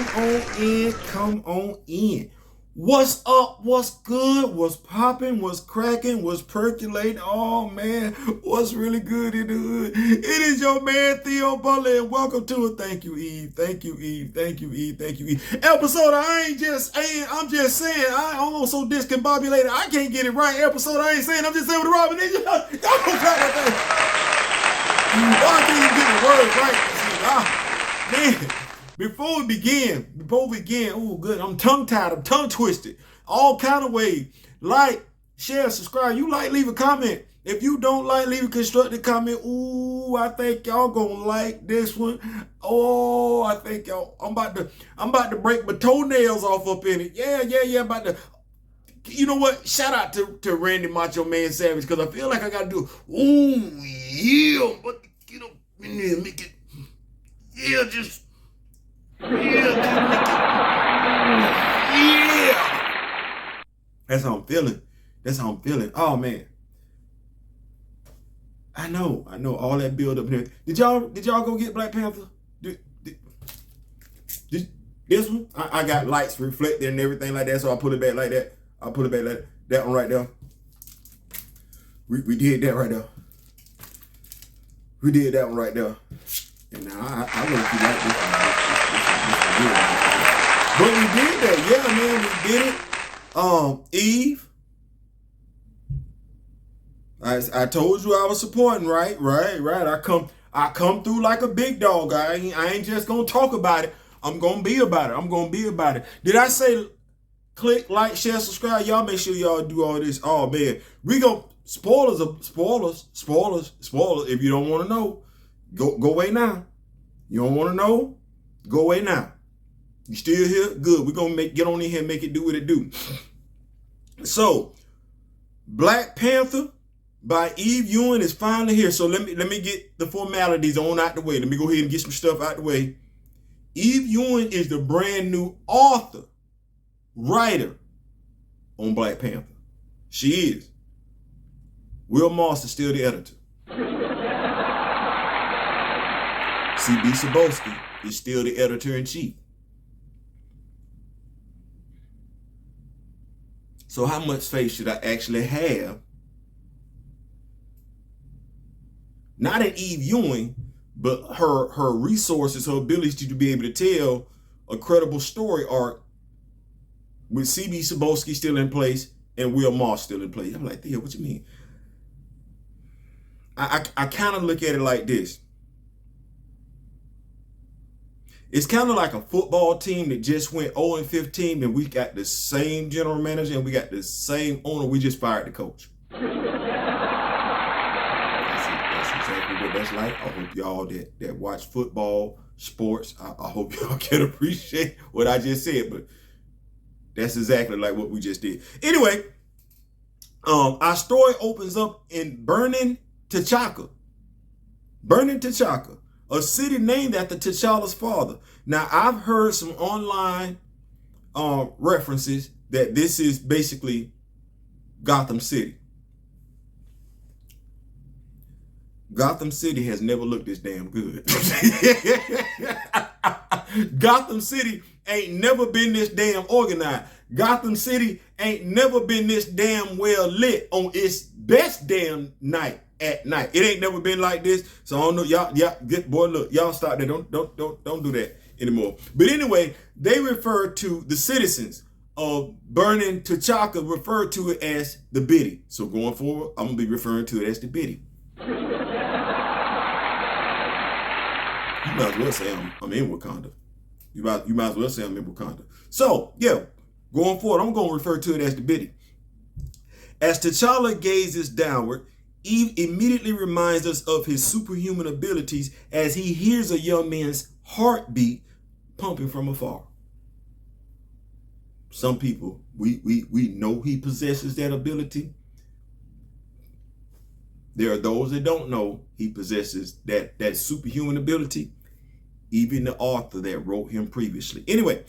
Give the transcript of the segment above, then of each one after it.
Come on in. What's up? What's good? What's popping? What's cracking? What's percolating? Oh man, what's really good in the hood? It is your man Theo Butler, and welcome to it. Thank you, Eve. Thank you, Eve. Thank you, Eve. Thank you, Eve. Episode I'm just saying. I'm almost so discombobulated. I can't get it right. Episode I'm just saying with Robin. Y'all don't clap that thing. Why can't you get the words right? Man. Before we begin, oh good, I'm tongue-tied, I'm tongue-twisted, all kind of ways. Like, share, subscribe. You like, leave a comment. If you don't like, leave a constructive comment. Ooh, I think y'all gonna like this one. Oh, I think y'all, I'm about to break my toenails off up in it. Yeah, about to, you know what? Shout out to Randy Macho Man Savage, because I feel like I gotta do, ooh, yeah, but, you know, make it, yeah, just, yeah. That's how I'm feeling. Oh man. I know all that build up here. Did y'all go get Black Panther? This one? I got lights reflected and everything like that, so I put it back like that. That one right there. We did that right there. We did that one right there. And now I really feel like this one. But we did that. Yeah, man, we did it. Eve. I told you I was supporting, right. I come through like a big dog. I ain't just gonna talk about it. I'm gonna be about it. Did I say click, like, share, subscribe? Y'all make sure y'all do all this. Oh man, we gonna spoilers. If you don't want to know, go away now. You don't want to know? Go away now. You still here? Good. We're gonna get on in here and make it do what it do. So, Black Panther by Ewing is finally here. So let me get the formalities on out the way. Let me go ahead and get some stuff out the way. Ewing is the brand new author, writer on Black Panther. She is. Will Moss is still the editor. C.B. Cebulski is still the editor-in-chief. So how much faith should I actually have? Not in Ewing, but her resources, her ability to be able to tell a credible story arc with C.B. Cebulski still in place and Will Moss still in place. I'm like, Theo, what you mean? I kind of look at it like this. It's kind of like a football team that just went 0-15 and we got the same general manager and we got the same owner. We just fired the coach. That's exactly what that's like. I hope y'all that watch football, sports, I hope y'all can appreciate what I just said, but that's exactly like what we just did. Anyway, our story opens up in Burning T'Chaka, a city named after T'Challa's father. Now, I've heard some online references that this is basically Gotham City. Gotham City has never looked this damn good. Gotham City ain't never been this damn organized. Gotham City ain't never been this damn well lit on its best damn night. At night, it ain't never been like this. So I don't know, y'all. Good boy, look, y'all stop there. Don't do that anymore. But anyway, they refer to the citizens of Burning T'Chaka, refer to it as the Biddy. So going forward, I'm gonna be referring to it as the Biddy. You might as well say I'm in Wakanda. You might as well say I'm in Wakanda. So yeah, going forward, I'm gonna refer to it as the Biddy. As T'Challa gazes downward, Eve immediately reminds us of his superhuman abilities as he hears a young man's heartbeat pumping from afar. Some people, we know he possesses that ability. There are those that don't know he possesses that superhuman ability. Even the author that wrote him previously. Anyway,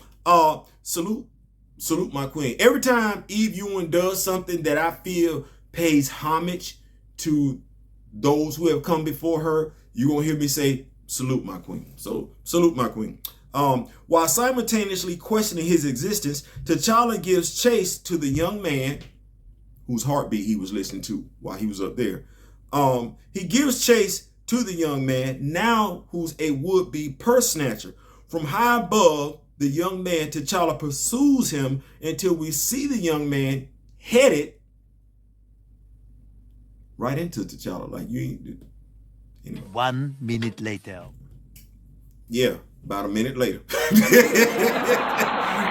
salute my queen. Every time Ewing does something that I feel pays homage to those who have come before her, you're going to hear me say, salute my queen. So salute my queen. While simultaneously questioning his existence, T'Challa gives chase to the young man whose heartbeat he was listening to while he was up there. He gives chase to the young man, now who's a would-be purse snatcher. From high above, the young man, T'Challa, pursues him until we see the young man headed right into T'Challa. Like, you ain't... Anyway. 1 minute later. Yeah, about a minute later.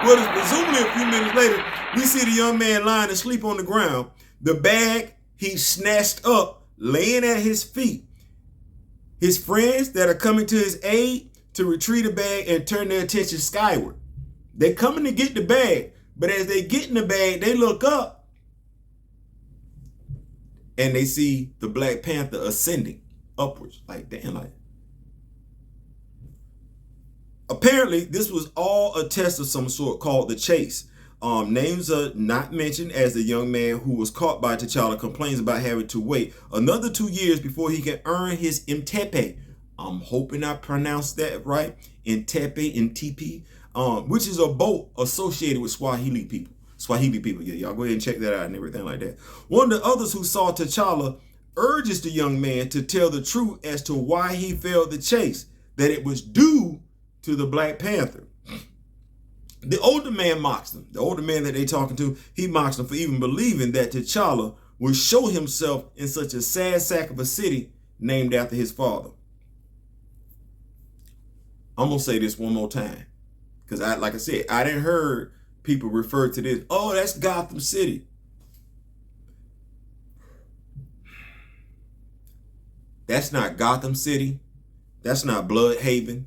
Well, presumably a few minutes later, we see the young man lying asleep on the ground. The bag he snatched up, laying at his feet. His friends that are coming to his aid to retrieve the bag and turn their attention skyward. They're coming to get the bag, but as they get in the bag, they look up and they see the Black Panther ascending upwards. Like, damn, like. Apparently, this was all a test of some sort called the chase. Names are not mentioned, as the young man who was caught by T'Challa complains about having to wait another 2 years before he can earn his Mtepe. I'm hoping I pronounced that right. Mtepe, which is a boat associated with Swahili people. Yeah, y'all go ahead and check that out and everything like that. One of the others who saw T'Challa urges the young man to tell the truth as to why he failed the chase, that it was due to the Black Panther. The older man mocks them. The older man that they talking to, he mocks them for even believing that T'Challa would show himself in such a sad sack of a city named after his father. I'm going to say this one more time. Because like I said, I didn't heard people refer to this. Oh, that's Gotham City. That's not Gotham City. That's not Bloodhaven.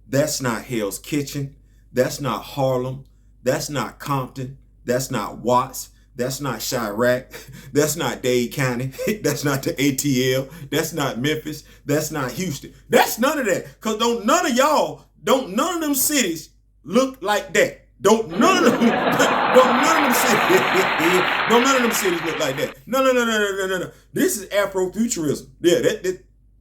That's not Hell's Kitchen. That's not Harlem. That's not Compton. That's not Watts. That's not Chirac. That's not Dade County. That's not the ATL. That's not Memphis. That's not Houston. That's none of that. Because none of them cities look like that. None of them cities look like that. No. This is Afrofuturism.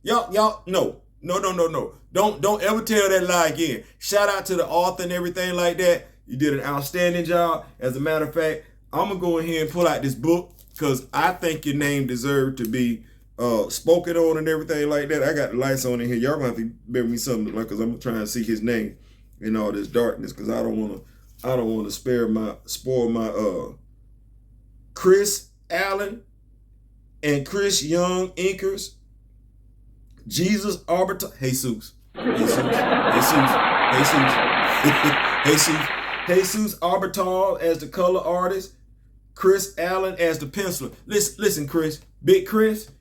Yeah, y'all, no. Don't ever tell that lie again. Shout out to the author and everything like that. You did an outstanding job. As a matter of fact, I'm going to go ahead and pull out this book because I think your name deserved to be spoken on and everything like that. I got the lights on in here. Y'all going to have to bear me something because I'm trying to see his name in all this darkness because I don't want to spoil my Chris Allen and Chris Young inkers. Jesus Jesus Arbitral as the color artist, Chris Allen as the penciler. Listen, Chris, Big Chris,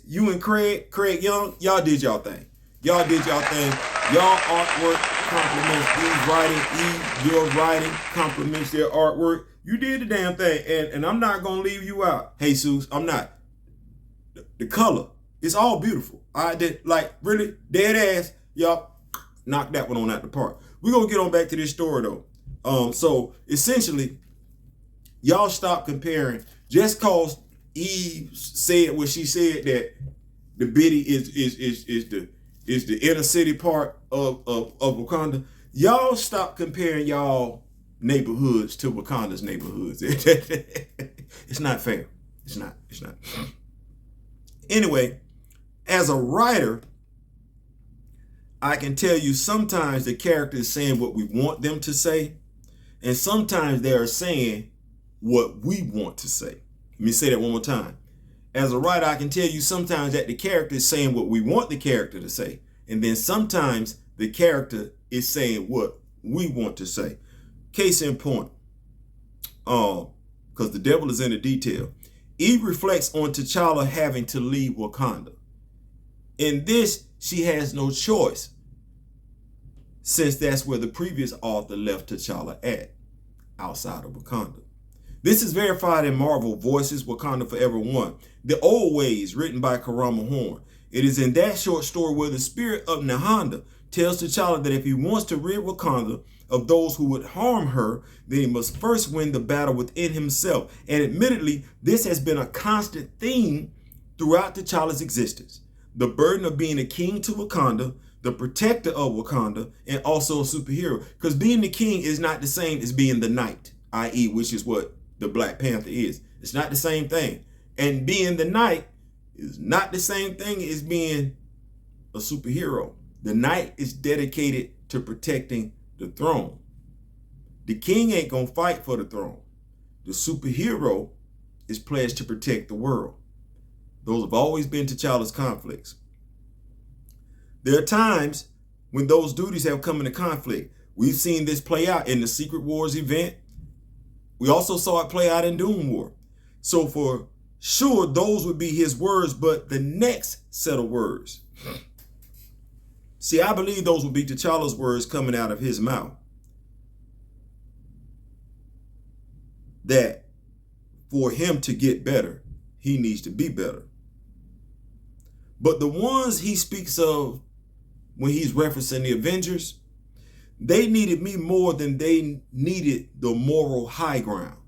you and Craig Young, y'all did y'all thing. Y'all artwork compliments your writing compliments their artwork. You did the damn thing, and I'm not gonna leave you out, Jesus. I'm not. The color. It's all beautiful. I did, like, really, dead ass, y'all knock that one on out the park. We're going to get on back to this story, though. So, essentially, y'all stop comparing. Just cause Eve said what she said, that the Biddy is the inner city part of Wakanda, y'all stop comparing y'all neighborhoods to Wakanda's neighborhoods. It's not fair. It's not. Anyway, as a writer, I can tell you sometimes the character is saying what we want them to say, and sometimes they are saying what we want to say. Let me say that one more time. As a writer, I can tell you sometimes that the character is saying what we want the character to say, and then sometimes the character is saying what we want to say. Case in point, because the devil is in the detail. Eve reflects on T'Challa having to leave Wakanda. In this, she has no choice, since that's where the previous author left T'Challa at, outside of Wakanda. This is verified in Marvel Voices, Wakanda Forever 1, The Old Ways, written by Karama Horn. It is in that short story where the spirit of Nahanda tells T'Challa that if he wants to rid Wakanda of those who would harm her, then he must first win the battle within himself. And admittedly, this has been a constant theme throughout T'Challa's existence. The burden of being a king to Wakanda, the protector of Wakanda, and also a superhero. Because being the king is not the same as being the knight, i.e., which is what the Black Panther is. It's not the same thing. And being the knight is not the same thing as being a superhero. The knight is dedicated to protecting the throne. The king ain't gonna fight for the throne. The superhero is pledged to protect the world. Those have always been T'Challa's conflicts. There are times when those duties have come into conflict. We've seen this play out in the Secret Wars event. We also saw it play out in Doom War. So for sure, those would be his words, but the next set of words. See, I believe those would be T'Challa's words coming out of his mouth. That for him to get better, he needs to be better. But the ones he speaks of when he's referencing the Avengers, they needed me more than they needed the moral high ground.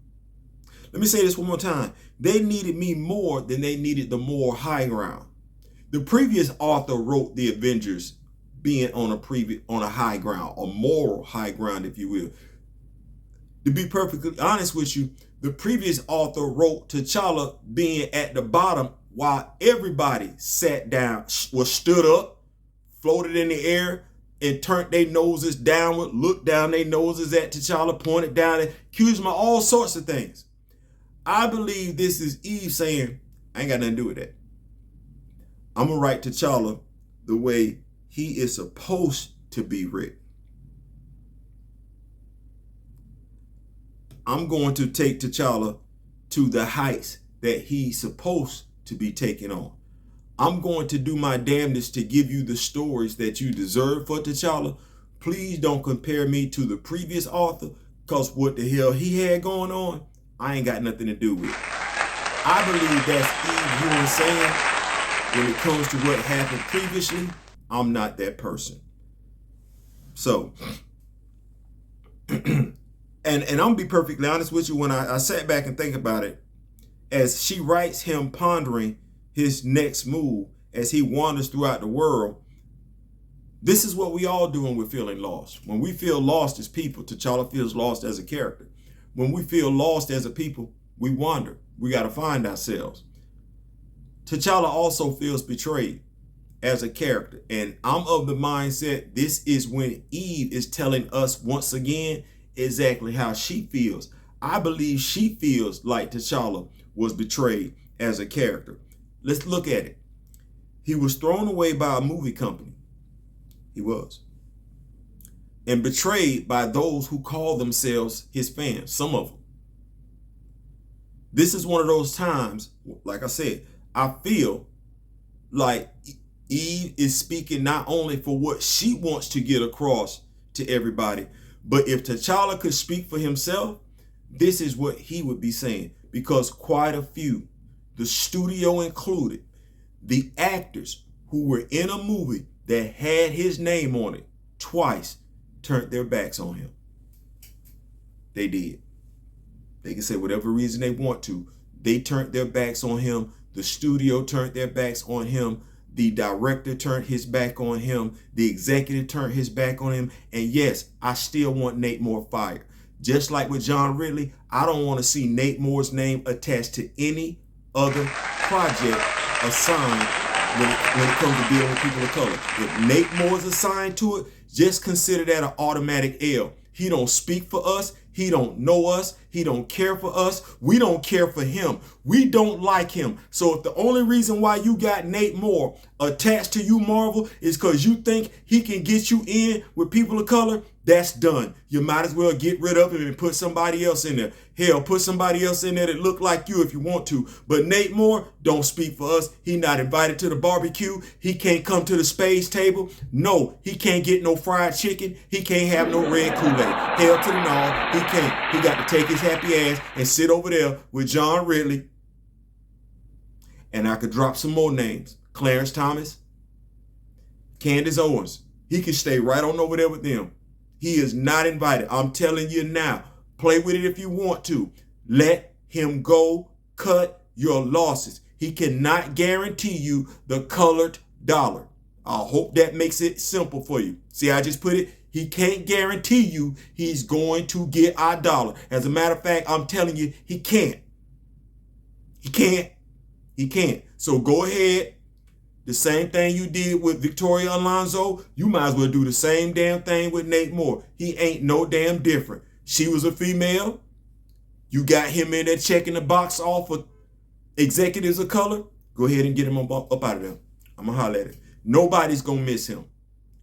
Let me say this one more time. They needed me more than they needed the moral high ground. The previous author wrote the Avengers being on a high ground, a moral high ground, if you will. To be perfectly honest with you, the previous author wrote T'Challa being at the bottom while everybody sat down, was stood up, floated in the air, and turned their noses downward, looked down their noses at T'Challa, pointed down, and accused him of all sorts of things. I believe this is Eve saying, I ain't got nothing to do with that. I'm going to write T'Challa the way he is supposed to be written. I'm going to take T'Challa to the heights that he's supposed to be taken on. I'm going to do my damnedest to give you the stories that you deserve for T'Challa. Please don't compare me to the previous author, because what the hell he had going on, I ain't got nothing to do with it. I believe that's Eve Ewing saying, when it comes to what happened previously, I'm not that person. So, and I'm gonna be perfectly honest with you, when I sat back and think about it, as she writes him pondering his next move as he wanders throughout the world, this is what we all do when we're feeling lost. When we feel lost as people, T'Challa feels lost as a character. When we feel lost as a people, we wander. We got to find ourselves. T'Challa also feels betrayed as a character. And I'm of the mindset, this is when Eve is telling us once again exactly how she feels. I believe she feels like T'Challa was betrayed as a character. Let's look at it. He was thrown away by a movie company. He was. And betrayed by those who call themselves his fans, some of them. This is one of those times, like I said, I feel like Eve is speaking not only for what she wants to get across to everybody, but if T'Challa could speak for himself, this is what he would be saying. Because quite a few, the studio included, the actors who were in a movie that had his name on it twice turned their backs on him. They did. They can say whatever reason they want to. They turned their backs on him. The studio turned their backs on him. The director turned his back on him. The executive turned his back on him. And yes, I still want Nate Moore fired. Just like with John Ridley, I don't want to see Nate Moore's name attached to any other project assigned when it comes to dealing with people of color. If Nate Moore's assigned to it, just consider that an automatic L. He don't speak for us. He don't know us. He don't care for us. We don't care for him. We don't like him. So if the only reason why you got Nate Moore attached to you, Marvel, is because you think he can get you in with people of color, that's done. You might as well get rid of him and put somebody else in there. Hell, put somebody else in there that look like you if you want to. But Nate Moore don't speak for us. He not invited to the barbecue. He can't come to the spades table. No, he can't get no fried chicken. He can't have no red Kool-Aid. Hell to the no, he can't. He got to take his happy ass and sit over there with John Ridley. And I could drop some more names. Clarence Thomas, Candace Owens. He can stay right on over there with them. He is not invited. I'm telling you now. Play with it if you want to. Let him go. Cut your losses. He cannot guarantee you the colored dollar. I hope that makes it simple for you. See, I just put it, he can't guarantee you he's going to get our dollar. As a matter of fact, I'm telling you, he can't. He can't. He can't. So go ahead. The same thing you did with Victoria Alonso, you might as well do the same damn thing with Nate Moore. He ain't no damn different. She was a female. You got him in there checking the box off for executives of color. Go ahead and get him up out of there. I'm going to holler at him. Nobody's going to miss him.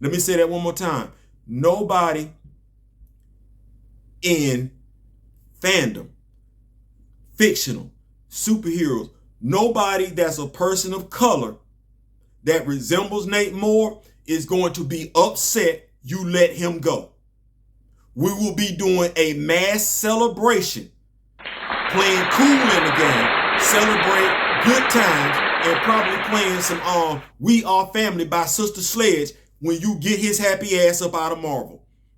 Let me say that one more time. Nobody in fandom, fictional, superheroes, nobody that's a person of color that resembles Nate Moore is going to be upset you let him go. We will be doing a mass celebration, playing cool in the game, celebrate good times, and probably playing some We Are Family by Sister Sledge when you get his happy ass up out of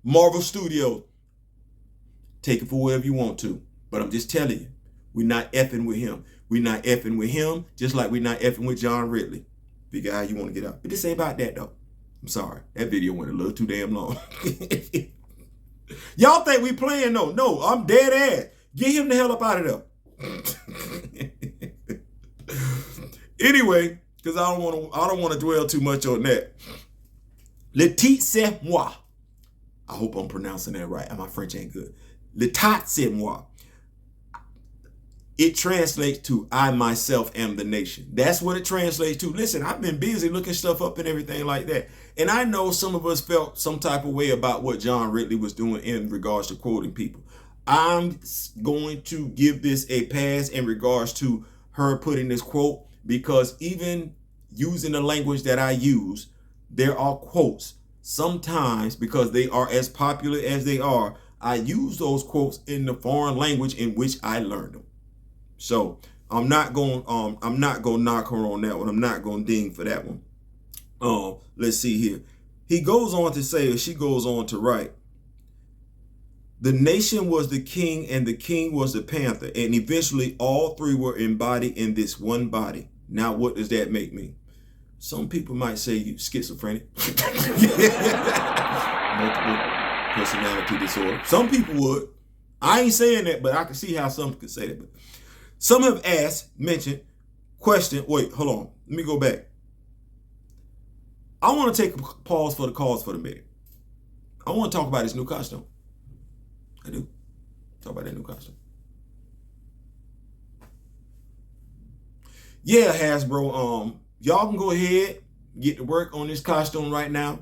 Marvel Studios. Take it for whatever you want to. But I'm just telling you, we're not effing with him. We're not effing with him, just like we're not effing with John Ridley. Figure out how you want to get out. But this ain't about that, though. I'm sorry. That video went a little too damn long. Y'all think we playing? No, I'm dead ass. Get him the hell up out of there. Anyway, because I don't want to dwell too much on that. Le titre c'est moi. I hope I'm pronouncing that right. My French ain't good. Le titre c'est moi. It translates to I myself am the nation. That's what it translates to. Listen, I've been busy looking stuff up and everything like that. And I know some of us felt some type of way about what John Ridley was doing in regards to quoting people. I'm going to give this a pass in regards to her putting this quote, because even using the language that I use, there are quotes. Sometimes, because they are as popular as they are, I use those quotes in the foreign language in which I learned them. So I'm not going to knock her on that one. I'm not going to ding for that one. Let's see here. He goes on to say, or she goes on to write, the nation was the king and the king was the panther, and eventually all three were embodied in this one body. Now, what does that make me? Some people might say you schizophrenic. Multiple personality disorder. Some people would. I ain't saying that, but I can see how some could say that. But some have mentioned, questioned. Wait, hold on. Let me go back. I want to take a pause for the cause for the minute. I want to talk about his new costume. I do. Talk about that new costume. Yeah, Hasbro. Y'all can go ahead, get to work on this costume right now.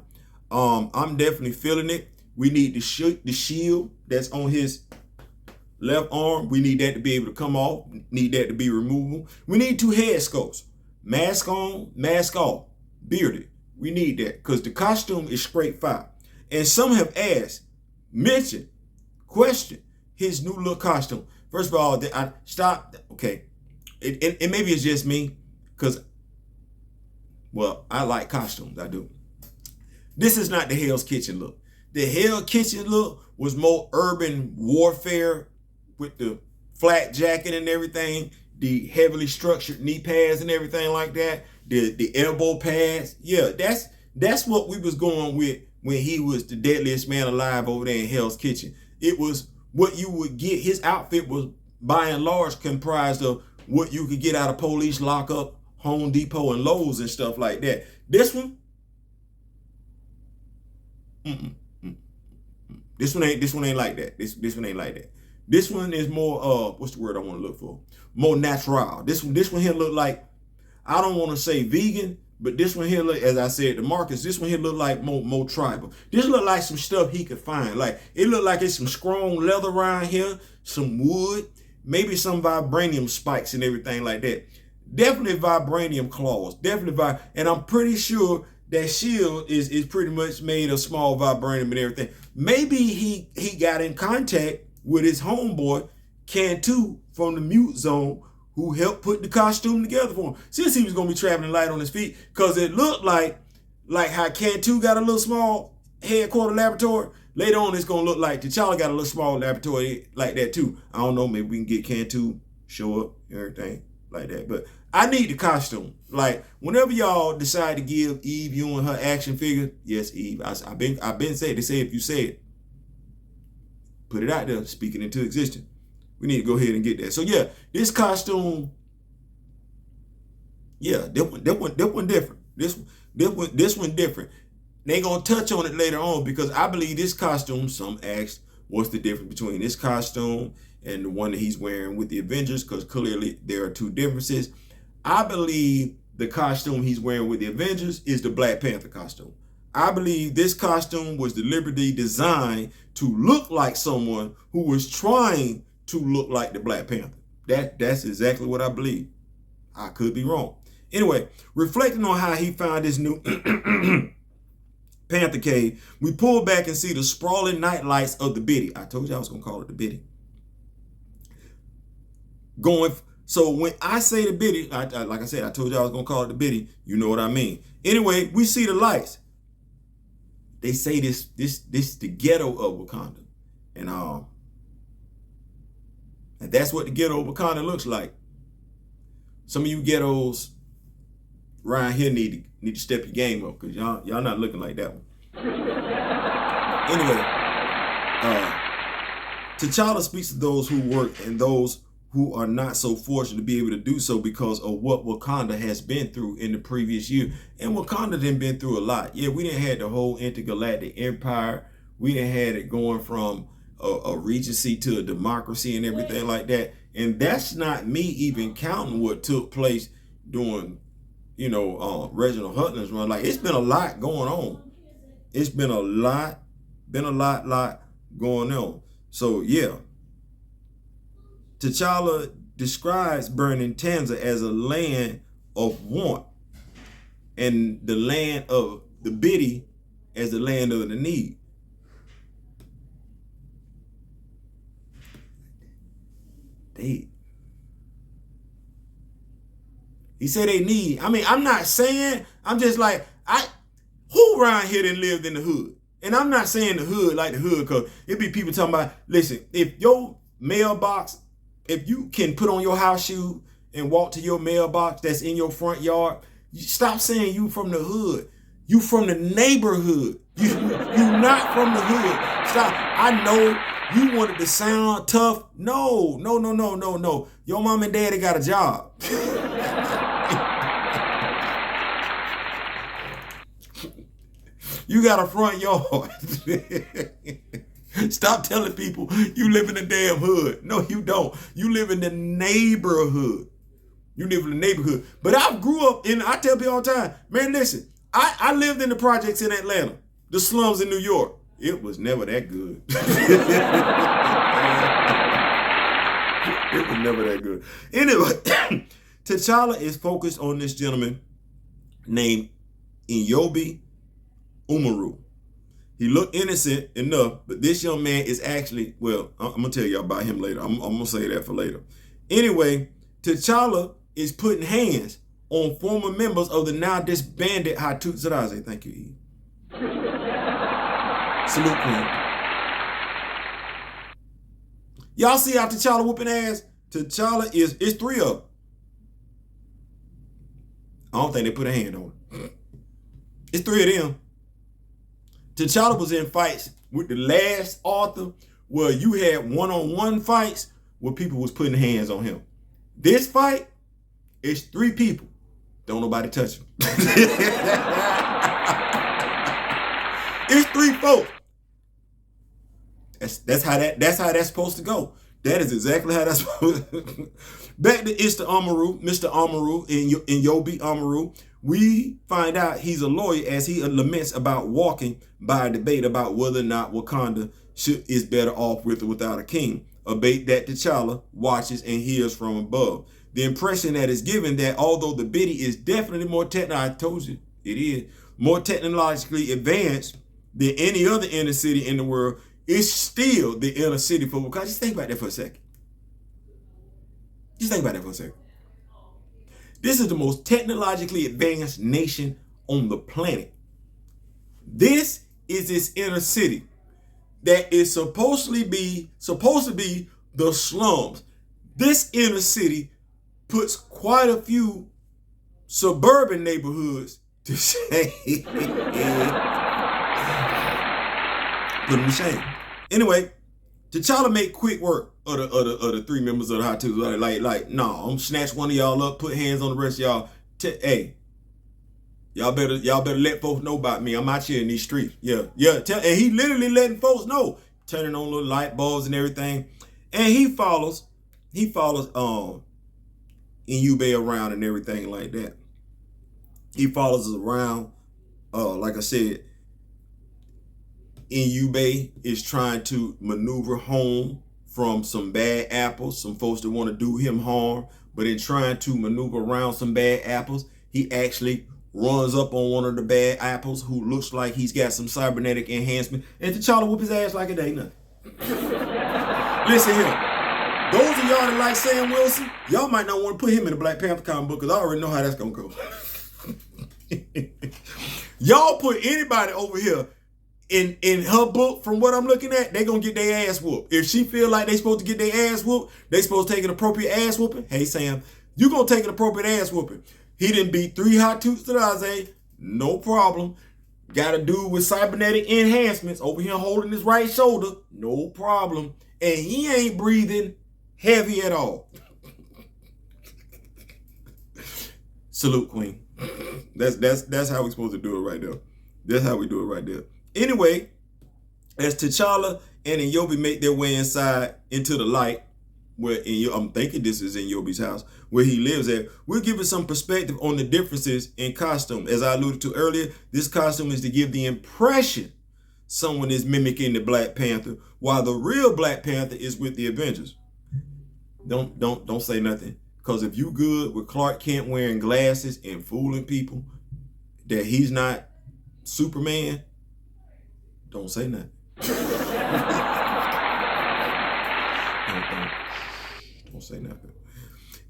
I'm definitely feeling it. We need the shield that's on his left arm. We need that to be able to come off. Need that to be removable. We need 2 head sculpts. Mask on, mask off. Bearded. We need that because the costume is straight fire. And some have mentioned, questioned his new look costume. First of all, I stopped. Okay. And maybe it's just me because, well, I like costumes. I do. This is not the Hell's Kitchen look. The Hell's Kitchen look was more urban warfare with the flat jacket and everything, the heavily structured knee pads and everything like that, the elbow pads. Yeah, that's what we was going with when he was the deadliest man alive over there in Hell's Kitchen. It was what you would get. His outfit was by and large comprised of what you could get out of police lockup, Home Depot, and Lowe's and stuff like that. This one, This one ain't like that. This one ain't like that. This one is more what's the word I want to look for? More natural. This one here look like, I don't want to say vegan, but this one here look, as I said to Marcus, this one here look like more tribal. This look like some stuff he could find. Like it look like it's some strong leather around here, some wood, maybe some vibranium spikes and everything like that. Definitely vibranium claws. Definitely and I'm pretty sure that shield is pretty much made of small vibranium and everything. Maybe he got in contact with his homeboy, Cantu from the Mute Zone, who helped put the costume together for him. Since he was going to be traveling light on his feet, because it looked like how Cantu got a little small headquarter laboratory. Later on, it's going to look like T'Challa got a little small laboratory like that too. I don't know, maybe we can get Cantu, show up, everything. like that. But I need the costume. Like, whenever y'all decide to give Eve Ewing her action figure, yes, Eve, I've been saying, they say if you say it, put it out there, speak it into existence. We need to go ahead and get that. So yeah, this costume, yeah, this one different. This one different. They gonna touch on it later on, because I believe this costume, some asked what's the difference between this costume and the one that he's wearing with the Avengers, because clearly there are two differences. I believe the costume he's wearing with the Avengers is the Black Panther costume. I believe this costume was deliberately designed to look like someone who was trying to look like the Black Panther. That's exactly what I believe. I could be wrong. Anyway, reflecting on how he found this new Panther cave, we pull back and see the sprawling night lights of the Biddy. I told you I was going to call it the Biddy. So when I say the Biddy, like I said, I told you I was going to call it the Biddy. You know what I mean. Anyway, we see the lights. They say this the ghetto of Wakanda. And that's what the ghetto of Wakanda looks like. Some of you ghettos around here need to step your game up, because y'all not looking like that one. Anyway, T'Challa speaks to those who work and those who are not so fortunate to be able to do so because of what Wakanda has been through in the previous year. And Wakanda done been through a lot. Yeah, we done had the whole intergalactic empire. We done had it going from a regency to a democracy and everything like that. And that's not me even counting what took place during, Reginald Hutton's run. Like, it's been a lot going on. It's been a lot going on. So yeah. T'Challa describes burning Tanza as a land of want, and the land of the Biddy as the land of the need. He said they need. I mean, I'm not saying, I'm just like, who around here that lived in the hood? And I'm not saying the hood like the hood, because it be people talking about, listen, if your mailbox, if you can put on your house shoe and walk to your mailbox that's in your front yard, stop saying you from the hood. You from the neighborhood. You not from the hood. Stop. I know you wanted to sound tough. No. Your mom and daddy got a job. You got a front yard. Stop telling people you live in the damn hood. No, you don't. You live in the neighborhood. You live in the neighborhood. But I grew up I tell people all the time, man, listen, I lived in the projects in Atlanta, the slums in New York. It was never that good. It was never that good. Anyway, T'Challa is focused on this gentleman named Niobe Umaru. He looked innocent enough, but this young man is actually, well, I'm going to tell y'all about him later. I'm going to say that for later. Anyway, T'Challa is putting hands on former members of the now disbanded Hatu Zaraze. Thank you, Eve. Salute, Queen. Y'all see how T'Challa whooping ass? T'Challa it's three of them. I don't think they put a hand on it. It's three of them. T'Challa was in fights with the last author where you had one-on-one fights where people was putting hands on him. This fight, it's three people. Don't nobody touch him. It's three folks. That's how that's supposed to go. That is exactly how that's supposed to. Back to Mr. Amaru, and Niobe Umaru. We find out he's a lawyer as he laments about walking by a debate about whether or not Wakanda is better off with or without a king. A debate that T'Challa watches and hears from above. The impression that is given that although the Biddy is definitely more I told you it is more technologically advanced than any other inner city in the world, it's still the inner city for Wakanda. Just think about that for a second. This is the most technologically advanced nation on the planet. This is its inner city that is supposed to be the slums. This inner city puts quite a few suburban neighborhoods to shame. Put them to shame. Anyway, T'Challa make quick work of the three members of the Hot Tooth. Like, no, I'm gonna snatch one of y'all up, put hands on the rest of y'all. Hey, y'all better let folks know about me. I'm out here in these streets. Yeah. And he literally letting folks know, turning on little light bulbs and everything. And he follows Niobe around and everything like that. He follows us around. Like I said, Niobe is trying to maneuver home from some bad apples, some folks that want to do him harm. But in trying to maneuver around some bad apples, he actually runs up on one of the bad apples who looks like he's got some cybernetic enhancement, and T'Challa whoop his ass like it ain't nothing. Listen here. Those of y'all that like Sam Wilson, y'all might not want to put him in the Black Panther comic book because I already know how that's going to go. Y'all put anybody over here in her book, from what I'm looking at, they going to get their ass whooped. If she feel like they supposed to get their ass whooped, they supposed to take an appropriate ass whooping. Hey, Sam, you going to take an appropriate ass whooping. He didn't beat 3 Hot Tooths to the Isaiah. No problem. Got a dude with cybernetic enhancements over here holding his right shoulder. No problem. And he ain't breathing heavy at all. Salute, Queen. That's how we supposed to do it right there. That's how we do it right there. Anyway, as T'Challa and Niobe make their way inside into the light, where I'm thinking this is in Niobe's house, where he lives at, we're giving some perspective on the differences in costume. As I alluded to earlier, this costume is to give the impression someone is mimicking the Black Panther, while the real Black Panther is with the Avengers. Don't say nothing, because if you good with Clark Kent wearing glasses and fooling people that he's not Superman, don't say nothing. Don't say nothing.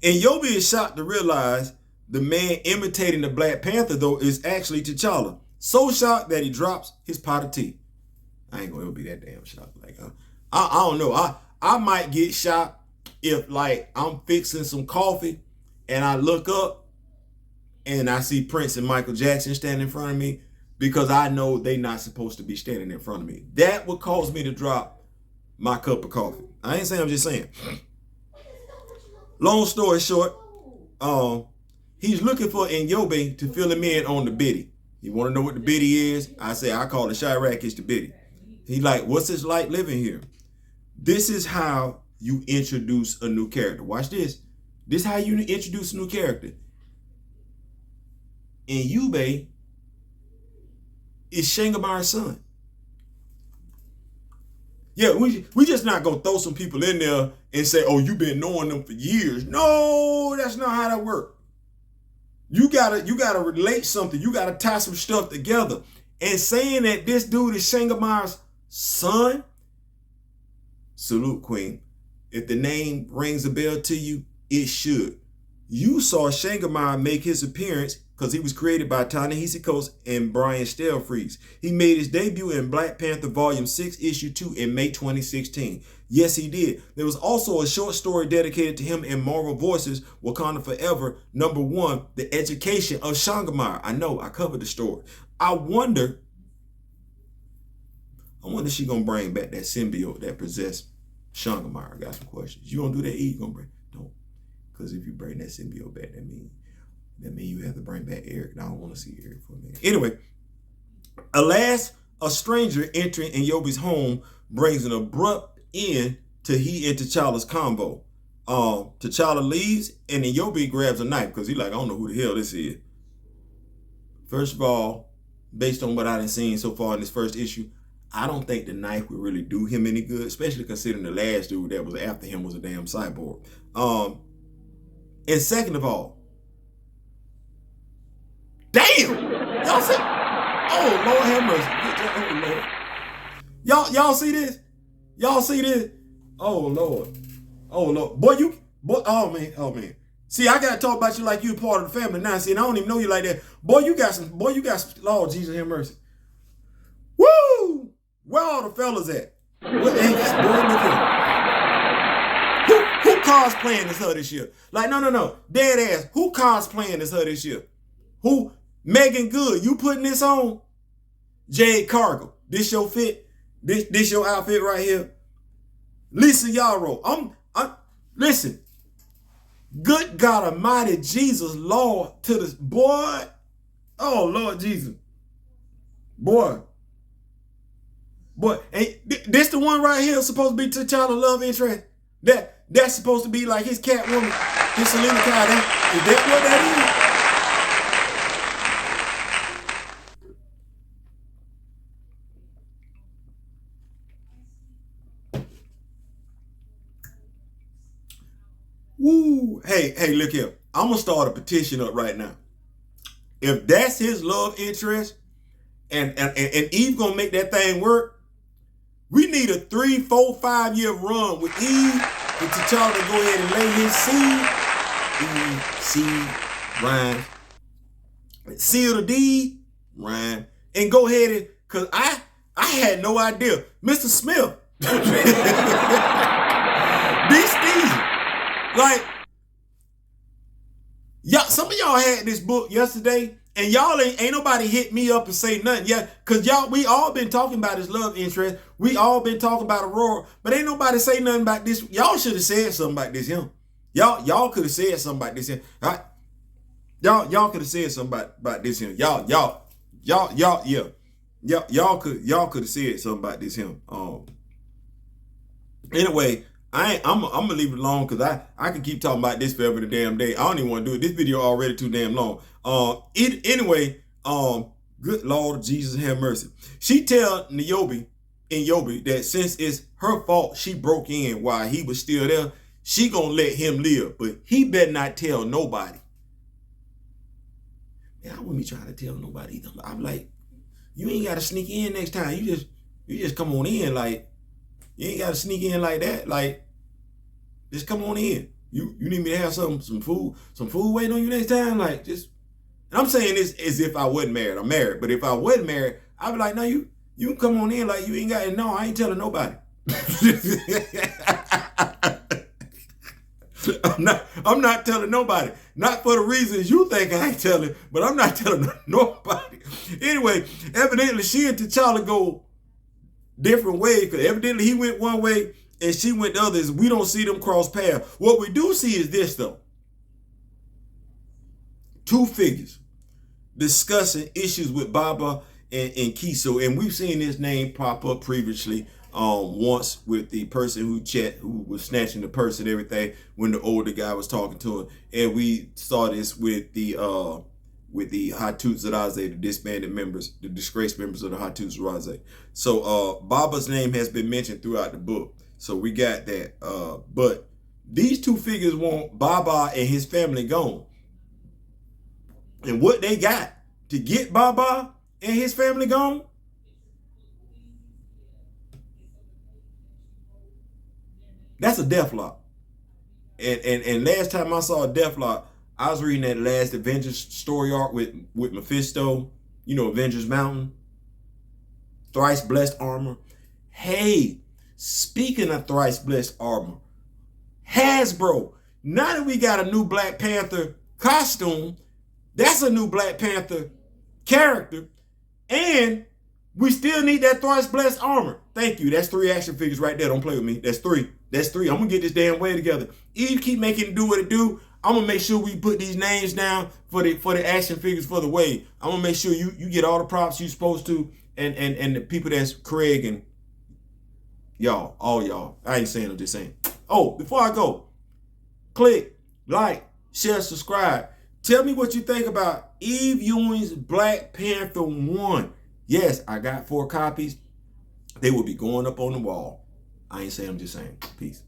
And Niobe is shocked to realize the man imitating the Black Panther, though, is actually T'Challa. So shocked that he drops his pot of tea. I ain't gonna ever be that damn shocked. Like, I don't know. I might get shocked if, like, I'm fixing some coffee and I look up and I see Prince and Michael Jackson standing in front of me, because I know they not supposed to be standing in front of me. That would cause me to drop my cup of coffee. I ain't saying, I'm just saying. Long story short, he's looking for Niobe to fill him in on the biddy. You want to know what the biddy is? I say, I call it Chirac is the biddy. He like, what's it like living here? This is how you introduce a new character. Watch this. This is how you introduce a new character. Niobe is Shangamar's son. Yeah, we just not gonna throw some people in there and say, oh, you've been knowing them for years. No, that's not how that works. You gotta relate something. You gotta tie some stuff together. And saying that this dude is Shangamar's son, salute, Queen. If the name rings a bell to you, it should. You saw Shangamar make his appearance because he was created by Ta-Nehisi Coates and Brian Stelfreeze. He made his debut in Black Panther Volume 6, Issue 2 in May 2016. Yes, he did. There was also a short story dedicated to him in Marvel Voices, Wakanda Forever, #1, The Education of Shangamar. I know, I covered the story. I wonder if she gonna bring back that symbiote that possessed Shangamar. I got some questions. You gonna do that? You gonna bring? Don't. Because if you bring that symbiote back, that means you have to bring back Eric. And I don't want to see Eric for a minute. Anyway, alas, a stranger entering Niobe's home brings an abrupt end to he and T'Challa's combo. T'Challa leaves and Niobe grabs a knife because he's like, I don't know who the hell this is. First of all, based on what I've seen so far in this first issue, I don't think the knife would really do him any good, especially considering the last dude that was after him was a damn cyborg. And second of all, damn! Y'all see? Oh, Lord have mercy. Oh, Lord. Y'all see this? Y'all see this? Oh, Lord. Oh, Lord. Oh, man. See, I got to talk about you like you a part of the family now. See, and I don't even know you like that. Boy, you got some, Lord Jesus have mercy. Woo! Where all the fellas at? What, boy, look here. Who cosplaying as her this year? Like, no. Dead ass. Who cosplaying as her this year? Who? Megan Good. You putting this on? Jade Cargill. This your fit? This your outfit right here? Lisa Yarrow. Listen. Good God Almighty Jesus, Lord, to this boy. Oh, Lord Jesus. Boy. And this the one right here supposed to be T'Challa love interest. That's supposed to be like his Catwoman, his Selena Kyle. Is that what that is? Woo. Hey, look here. I'm going to start a petition up right now. If that's his love interest and Eve going to make that thing work, we need a 3, 4, 5 year run with Eve and T'Challa to go ahead and lay his seed. Eve, seed, Ryan. Seal the deed, Ryan. And go ahead and, because I had no idea. Mr. Smith. Be Steezy. Like, y'all, some of y'all had this book yesterday, and y'all ain't nobody hit me up and say nothing yet, because we all been talking about his love interest. We all been talking about Aurora, but ain't nobody say nothing about this. Y'all should have said something about this him. Y'all could have said something about this him. Right? Y'all could have said something about this him. Y'all could have said something about this him. Anyway, I'm gonna leave it alone because I can keep talking about this forever the damn day. I don't even want to do it. This video already too damn long. Anyway, good Lord Jesus have mercy. She tell Niobe that since it's her fault she broke in while he was still there, she gonna let him live, but he better not tell nobody. Man, I wouldn't be trying to tell nobody either. I'm like, you ain't gotta sneak in next time. You just come on in. Like, you ain't gotta sneak in like that. Like, just come on in. You need me to have some food waiting on you next time? Like, just, and I'm saying this as if I wasn't married. I'm married, but if I wasn't married, I'd be like, no, you can come on in. Like, you ain't got, no, I ain't telling nobody. I'm not telling nobody. Not for the reasons you think I ain't telling, but I'm not telling nobody. Anyway, evidently she and T'Challa go different ways, because evidently he went one way and she went the other. We don't see them cross paths. What we do see is this, though. Two figures discussing issues with Baba and Kiso, and we've seen this name pop up previously. Once with the person who was snatching the purse and everything when the older guy was talking to him, and we saw this with the Hatut Zeraze, the disbanded members, the disgraced members of the Hatut Zeraze. So Baba's name has been mentioned throughout the book, so we got that. But these two figures want Baba and his family gone, and what they got to get Baba and his family gone. That's a death lock. And last time I saw a death lock, I was reading that last Avengers story arc with Mephisto, you know, Avengers Mountain, thrice blessed armor. Hey, speaking of thrice blessed armor, Hasbro, now that we got a new Black Panther costume, that's a new Black Panther character, and we still need that thrice blessed armor. Thank you. That's 3 action figures right there. Don't play with me. That's 3. That's 3. I'm going to get this damn way together. Eve keep making it do what it do. I'm going to make sure we put these names down for the action figures for the wave. I'm going to make sure you get all the props you're supposed to, and the people that's Craig and y'all, all y'all. I ain't saying, I'm just saying. Oh, before I go, click, like, share, subscribe. Tell me what you think about Eve Ewing's Black Panther 1. Yes, I got 4 copies. They will be going up on the wall. I ain't saying, I'm just saying. Peace.